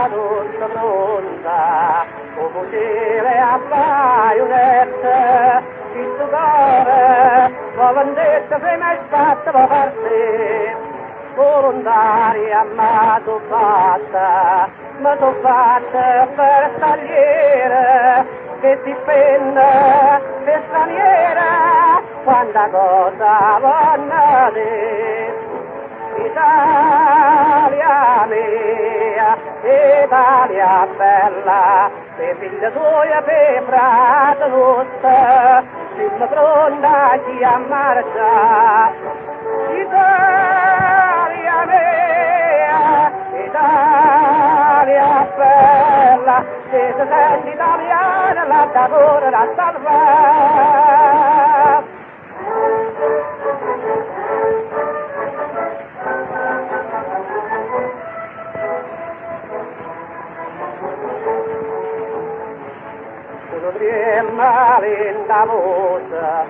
tutta pronta, con fucile a baionette, il tuo cuore, la vendetta sei mai stata per farsi, volontaria ma t'ho fatta per stagliere, che ti pende per straniera, quanta cosa vanno dire. Italia mia, Italia bella, per figlia tua, per frate nostra, siamo pronti a chiamarci. Italia mia, Italia bella, se ti senti italiana, la lavora da salvare. Prima linda voce,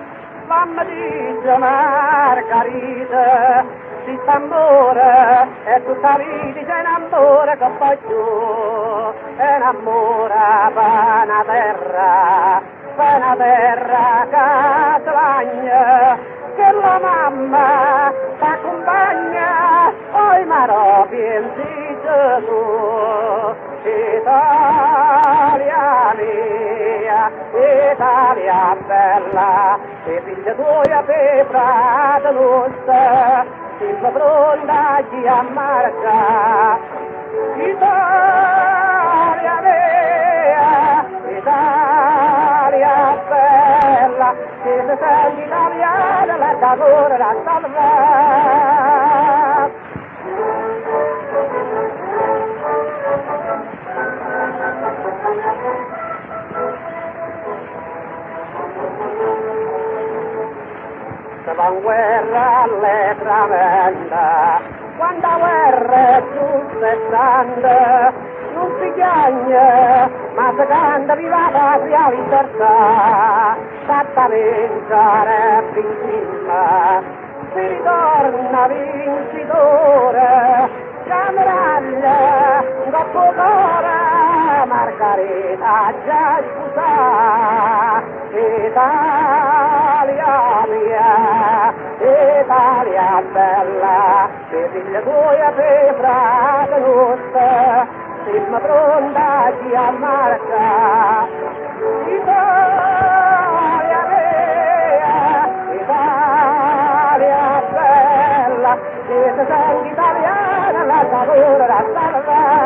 mamma dice Margherita, si s'amore e tutta vita si innamora che poi giù, è innamora per una terra che slagna, che la mamma t'accompagna, oi marò pensi Gesù, Italia mia, Italia bella, e figlia tua per frate nostra, siamo pronti a chiamarci. Italia mia, Italia bella, se ti senti italiana, la lavora da salvare. Se va in guerra allegramente, quando la guerra è giusta e grande, non si piagne, ma si canta viva la patria libertà, fatta vincere vincimma, si ritorna vincitore, cameraglia, dopo cuore, Margherita già sposata, Italia mia, Italia bella, per figlia tua, per frate nostra, siamo pronti a chiamarci. Italia mia, Italia bella, se ti senti italiana, la lavora da salvare.